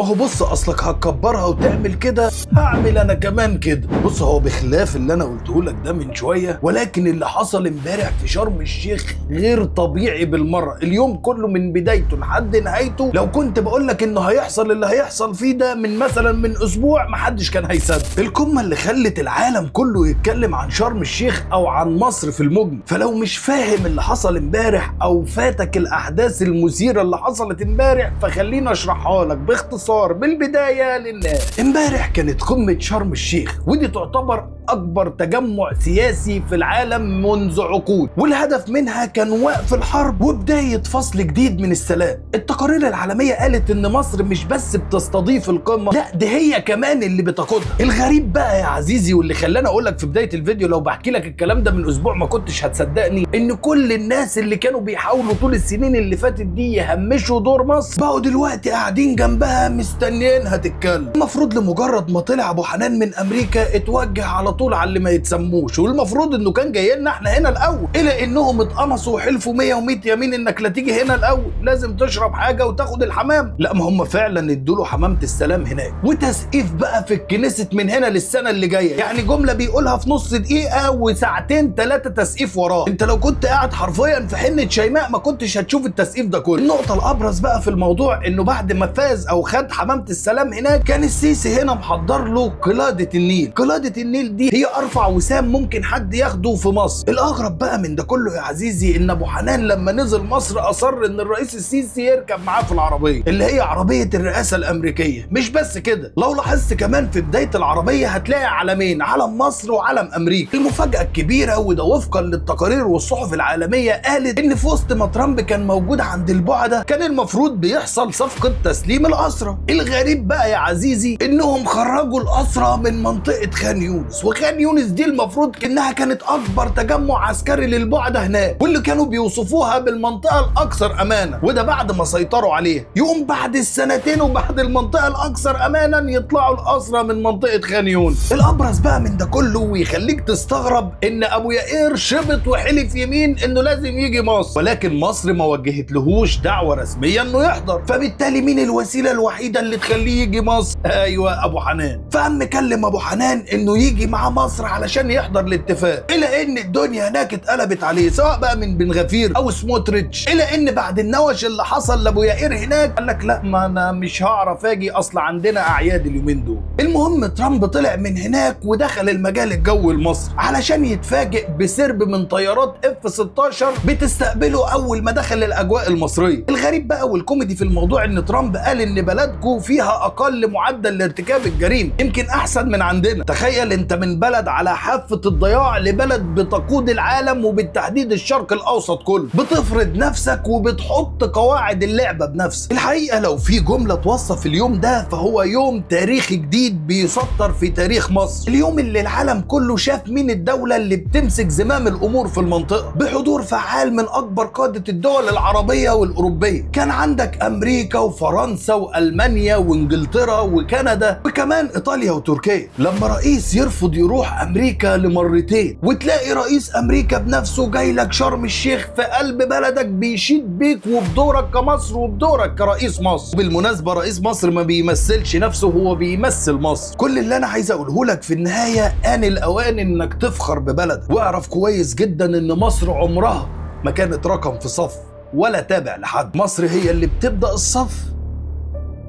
ما هو بص، اصلك هتكبرها وتعمل كده هعمل انا كمان كده. بص، هو بخلاف اللي انا قلته لك ده من شويه، ولكن اللي حصل امبارح في شرم الشيخ غير طبيعي بالمره. اليوم كله من بدايته لحد نهايته لو كنت بقول لك انه هيحصل اللي هيحصل فيه ده من مثلا من اسبوع محدش كان هيصدق. القمه اللي خلت العالم كله يتكلم عن شرم الشيخ او عن مصر في المجمل. فلو مش فاهم اللي حصل امبارح او فاتك الاحداث المثيره اللي حصلت امبارح، فخليني اشرحها لك باختصار بالبدايه للناس. امبارح كانت قمه شرم الشيخ، ودي تعتبر اكبر تجمع سياسي في العالم منذ عقود، والهدف منها كان وقف الحرب وبدايه فصل جديد من السلام. التقارير العالميه قالت ان مصر مش بس بتستضيف القمه، لا دي هي كمان اللي بتقودها. الغريب بقى يا عزيزي واللي خلاني اقول لك في بدايه الفيديو لو بحكي لك الكلام ده من اسبوع ما كنتش هتصدقني، ان كل الناس اللي كانوا بيحاولوا طول السنين اللي فاتت دي يهمشوا دور مصر بقوا دلوقتي قاعدين جنبها مستنيينها تتكلم. المفروض لمجرد ما طلع ابو حنان من امريكا اتوجه على طول على اللي ما يتسموش، والمفروض انه كان جاي لنا احنا هنا الاول، الا انهم اتقمصوا وحلفوا 100 و100 يمين انك لا تيجي هنا الاول، لازم تشرب حاجه وتاخد الحمام. لا، ما هم فعلا ادوا له حمامه السلام هناك، وتسقيف بقى في الكنيسة من هنا للسنه اللي جايه، يعني جمله بيقولها في نص دقيقه وساعتين ثلاثه تسقيف وراه. انت لو كنت قاعد حرفيا في حنه شيماء ما كنتش هتشوف التسقيف ده كله. النقطه الابرز بقى في الموضوع انه بعد ما فاز او خد حمامه السلام هناك، كان السيسي هنا محضر له قلاده النيل. قلاده النيل دي هي ارفع وسام ممكن حد ياخده في مصر. الاغرب بقى من ده كله يا عزيزي ان ابو حنان لما نزل مصر اصر ان الرئيس السيسي يركب معاه في العربيه اللي هي عربيه الرئاسه الامريكيه. مش بس كده، لو لاحظت كمان في بدايه العربيه هتلاقي علمين، علم مصر وعلم امريكا. المفاجاه الكبيره وده وفقا للتقارير والصحف العالميه قالت ان في وسط ما ترامب كان موجود عند البعده كان المفروض بيحصل صفقه تسليم الاسرى. الغريب بقى يا عزيزي انهم خرجوا الاسرى من منطقه خان يونس، وخان يونس دي المفروض انها كانت اكبر تجمع عسكري للبعده هناك، واللي كانوا بيوصفوها بالمنطقه الاكثر امانا، وده بعد ما سيطروا عليها. يقوم بعد السنتين وبعد المنطقه الاكثر امانا يطلعوا الاسرى من منطقه خان يونس. الابرز بقى من ده كله ويخليك تستغرب ان ابو يائير شبط وحلف يمين انه لازم يجي مصر، ولكن مصر ما وجهتلهوش دعوه رسميه انه يحضر. فبالتالي مين الوسيله الوحيده اللي تخليه يجي مصر؟ ايوه، ابو حنان. فقام مكلم ابو حنان انه يجي مع مصر علشان يحضر الاتفاق، الا ان الدنيا هناك اتقلبت عليه سواء بقى من بن غفير او سموتريتش، الا ان بعد النوش اللي حصل لابو يائير هناك قال لك لا، ما انا مش هعرف اجي، اصل عندنا اعياد اليومين دول. المهم ترامب طلع من هناك ودخل المجال الجوي لمصر علشان يتفاجئ بسرب من طيارات F-16 بتستقبله اول ما دخل الاجواء المصريه. الغريب بقى والكوميدي في الموضوع ان ترامب قال ان بلدكم فيها اقل معدل لارتكاب الجريمه، يمكن احسن من عندنا. تخيل انت من بلد على حافه الضياع لبلد بتقود العالم وبالتحديد الشرق الاوسط كله، بتفرض نفسك وبتحط قواعد اللعبه بنفسك. الحقيقه لو في جمله توصف اليوم ده فهو يوم تاريخي جديد بيسطر في تاريخ مصر. اليوم اللي العالم كله شاف مين الدوله اللي بتمسك زمام الامور في المنطقه بحضور فعال من اكبر قاده الدول العربيه والاوروبيه. كان عندك امريكا وفرنسا والمانيا وانجلترا وكندا وكمان ايطاليا وتركيا. لما رئيس يرفض يروح امريكا لمرتين وتلاقي رئيس امريكا بنفسه جاي لك شرم الشيخ في قلب بلدك بيشيد بيك وبدورك كمصر وبدورك كرئيس مصر. بالمناسبه رئيس مصر ما بيمثلش نفسه، هو بيمثل مصر. كل اللي انا عايز اقوله لك في النهايه ان الاوان انك تفخر ببلدك، واعرف كويس جدا ان مصر عمرها ما كانت رقم في صف ولا تابع لحد. مصر هي اللي بتبدا الصف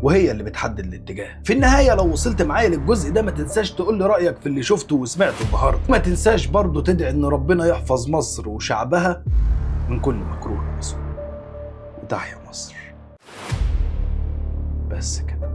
وهي اللي بتحدد الاتجاه. في النهاية لو وصلت معايا للجزء ده ما تنساش تقول لي رأيك في اللي شفته وسمعته النهارده. ما تنساش برضو تدعي ان ربنا يحفظ مصر وشعبها من كل مكروه وسوء. وتحيا مصر. بس كده.